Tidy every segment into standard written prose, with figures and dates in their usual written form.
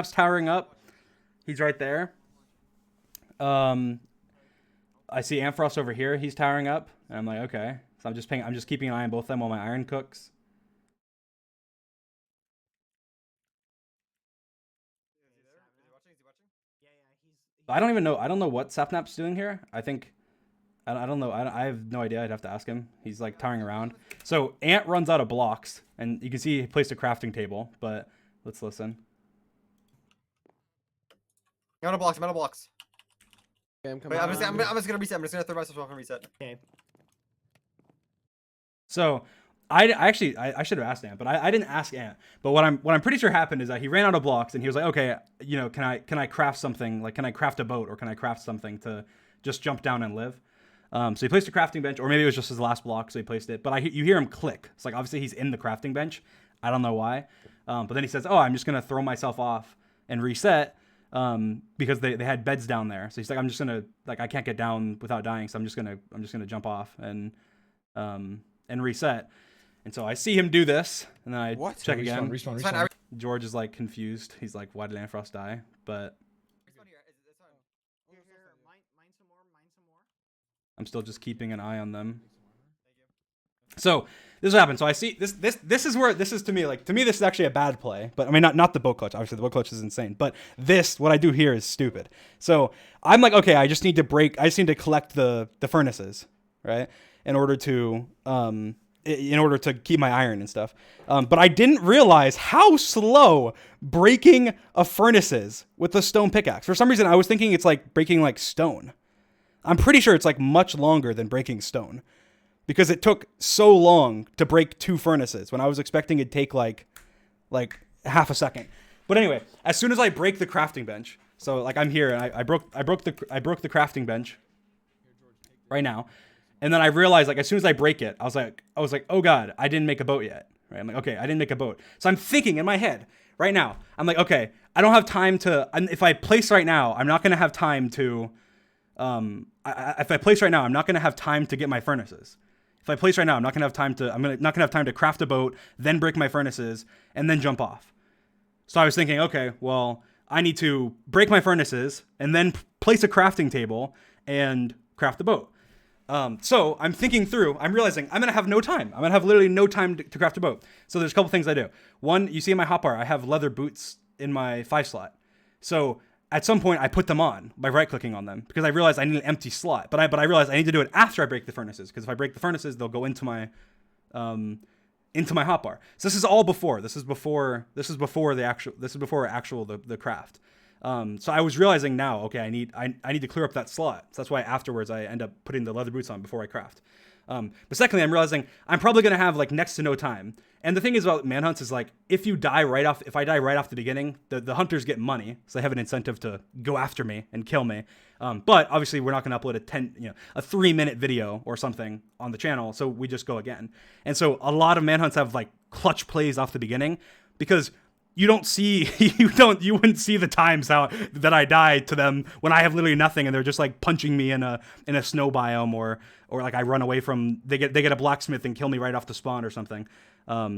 towering up. He's right there. I see Amphros over here. He's towering up, and I'm like, okay. So I'm just keeping an eye on both of them while my iron cooks. I don't even know. I don't know what Sapnap's doing here. I think I don't know. I have no idea. I'd have to ask him. He's like towering around. So Ant runs out of blocks, and you can see he placed a crafting table. But let's listen. I'm out of blocks. I'm out of blocks. Okay, I'm coming. Wait, I'm just gonna reset. I'm just gonna throw myself off and reset. Okay. So I should have asked Ant, but I didn't ask Ant. But what I'm pretty sure happened is that he ran out of blocks, and he was like, okay, you know, can I craft something? Like, can I craft a boat, or can I craft something to just jump down and live? So he placed a crafting bench, or maybe it was just his last block, so he placed it. But you hear him click. It's like obviously he's in the crafting bench. I don't know why. But then he says, oh, I'm just gonna throw myself off and reset. Because they had beds down there. So he's like, I'm just gonna, like, I can't get down without dying, so I'm just gonna jump off and reset. And so I see him do this, and then I check again. Respawn. George is like confused. He's like, why did Anfrost die? But I'm still just keeping an eye on them. So this is what happened. So I see this is where this is to me this is actually a bad play. But I mean not the boat clutch. Obviously the boat clutch is insane. But what I do here is stupid. So I'm like, okay, I just need to collect the furnaces, right? In order to keep my iron and stuff. But I didn't realize how slow breaking a furnace is with a stone pickaxe. For some reason I was thinking it's like breaking like stone. I'm pretty sure it's like much longer than breaking stone. Because it took so long to break 2 furnaces when I was expecting it'd take like half a second. But anyway, as soon as I break the crafting bench, so like I'm here and I broke the crafting bench right now, and then I realized like as soon as I break it, I was like, oh god, I didn't make a boat yet. Right? I'm like, okay, I didn't make a boat. So I'm thinking in my head right now, I'm like, okay, I don't have time to. If I place right now, I'm not gonna have time to. If I place right now, I'm not gonna have time to get my furnaces. If I place right now, I'm not gonna have time to craft a boat, then break my furnaces, and then jump off. So I was thinking, okay, well, I need to break my furnaces and then place a crafting table and craft the boat. So I'm thinking through. I'm realizing I'm gonna have no time. I'm gonna have literally no time to craft a boat. So there's a couple things I do. One, you see in my hotbar, I have leather boots in my 5 slot. So at some point, I put them on by right-clicking on them because I realized I need an empty slot. But I realized I need to do it after I break the furnaces because if I break the furnaces, they'll go into my hotbar. So this is all before. This is before the craft. So I was realizing now, okay, I need to clear up that slot. So that's why afterwards I end up putting the leather boots on before I craft. But secondly, I'm realizing I'm probably gonna have like next to no time. And the thing is about manhunts is like if I die right off the beginning, the hunters get money, so they have an incentive to go after me and kill me. But obviously we're not gonna upload a 3-minute video or something on the channel, so we just go again. And so a lot of manhunts have like clutch plays off the beginning because you wouldn't see the times that I die to them when I have literally nothing and they're just like punching me in a snow biome or like I run away from they get a blacksmith and kill me right off the spawn or something.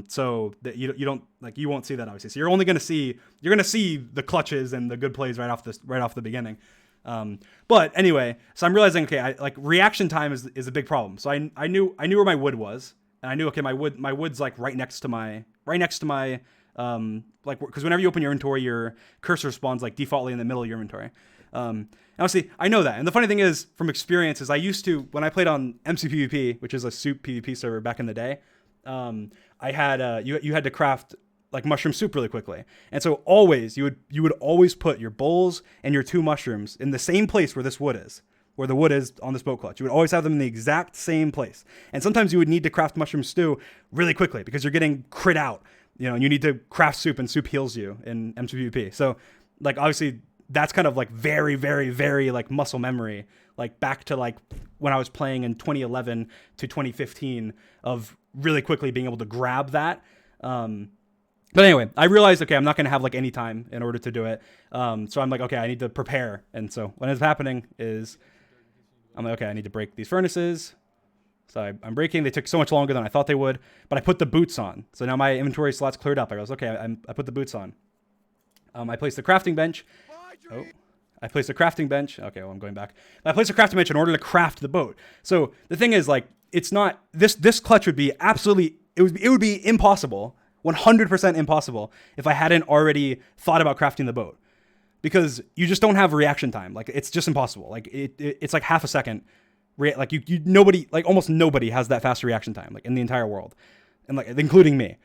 So that you won't see that obviously. So you're gonna see the clutches and the good plays right off the beginning. But anyway, so I'm realizing okay, reaction time is a big problem. So I knew where my wood was, and I knew okay my wood's like right next to my because whenever you open your inventory, your cursor spawns like defaultly in the middle of your inventory. Obviously, I know that. And the funny thing is, from experience, is I used to, when I played on MCPvP, which is a Soot PvP server back in the day, I had you had to craft like mushroom soup really quickly. And so always, you would always put your bowls and your 2 mushrooms in the same place where this wood is. Where the wood is on this boat clutch. You would always have them in the exact same place. And sometimes you would need to craft mushroom stew really quickly because you're getting crit out. And you need to craft soup, and soup heals you in MCPvP. So, like, obviously, that's kind of like very, very, very like muscle memory, like back to like when I was playing in 2011 to 2015 of really quickly being able to grab that. But anyway, I realized, okay, I'm not going to have like any time in order to do it. So I'm like, okay, I need to prepare. And so what is happening is I'm like, okay, I need to break these furnaces. So I'm breaking. They took so much longer than I thought they would, but I put the boots on. So now my inventory slot's cleared up. I goes, okay, I put the boots on. I placed the crafting bench. Oh, I placed a crafting bench. Okay, well, I'm going back. I placed a crafting bench in order to craft the boat. So the thing is, like, it's not this clutch would be absolutely it would be impossible, 100% impossible if I hadn't already thought about crafting the boat, because you just don't have reaction time. Like, it's just impossible. Like it's like half a second. Like nobody, like almost nobody has that fast reaction time, like in the entire world, and like including me.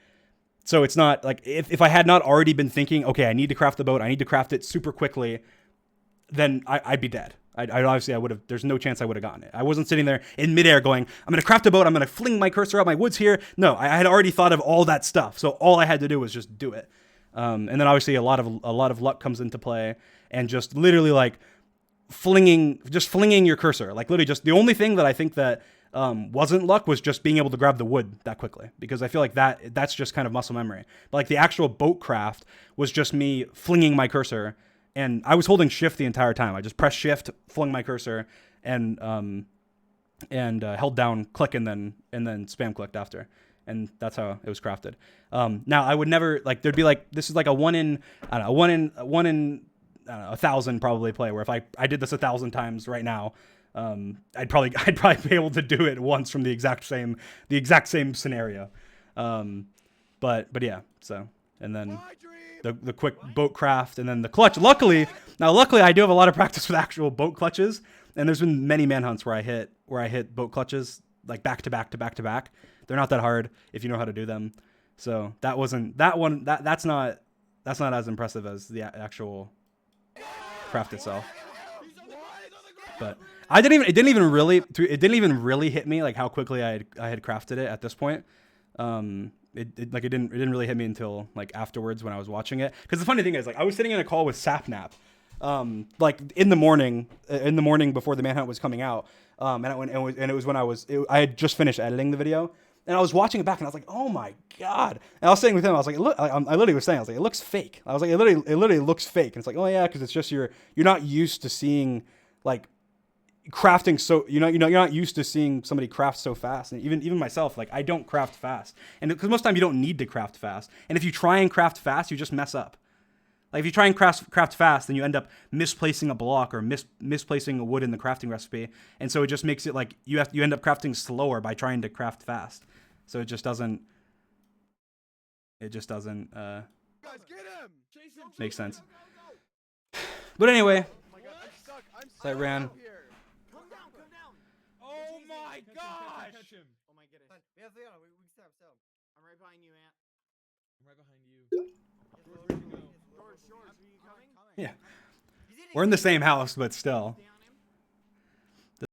So it's not like if I had not already been thinking, okay, I need to craft the boat, I need to craft it super quickly, then I'd be dead. I obviously I would have. There's no chance I would have gotten it. I wasn't sitting there in midair going, I'm gonna craft a boat, I'm gonna fling my cursor up my woods here. No, I had already thought of all that stuff. So all I had to do was just do it. And then obviously a lot of luck comes into play, and just literally like flinging your cursor. Like literally just the only thing that I think that wasn't luck was just being able to grab the wood that quickly, because I feel like that's just kind of muscle memory. But like the actual boat craft was just me flinging my cursor, and I was holding shift the entire time. I just pressed shift, flung my cursor, and held down click and then spam clicked after, and that's how it was crafted. Now I would never, like, there'd be like, this is like a one in I don't know 1,000 probably play, where if I did this 1,000 times right now, I'd probably be able to do it once from the exact same scenario. But yeah, so, and then the quick boat craft, and then the clutch. Luckily I do have a lot of practice with actual boat clutches, and there's been many manhunts where I hit boat clutches like back to back to back to back. They're not that hard if you know how to do them. So that's not as impressive as the actual craft itself. But it didn't even really hit me like how quickly I had crafted it at this point. It didn't really hit me until like afterwards when I was watching it. Because the funny thing is, like, I was sitting in a call with Sapnap, like in the morning before the manhunt was coming out, and it was when I had just finished editing the video, and I was watching it back, and I was like, oh my god! And I was saying with him, I was like, look, I literally was saying, I was like, it looks fake. I was like, it literally looks fake, and it's like, oh yeah, because it's just you're not used to seeing like crafting, so you're not used to seeing somebody craft so fast. And even myself, like, I don't craft fast, and because most of the time you don't need to craft fast, and if you try and craft fast, you just mess up. Like, if you try and craft fast, then you end up misplacing a block or misplacing a wood in the crafting recipe, and so it just makes it like you end up crafting slower by trying to craft fast. So it just doesn't make sense. But anyway, so I ran. Oh my gosh! Oh my goodness. We have Leon. We can stop. I'm right behind you, Ant. I'm right behind you. George, are you coming? Yeah, we're in the same house, but still.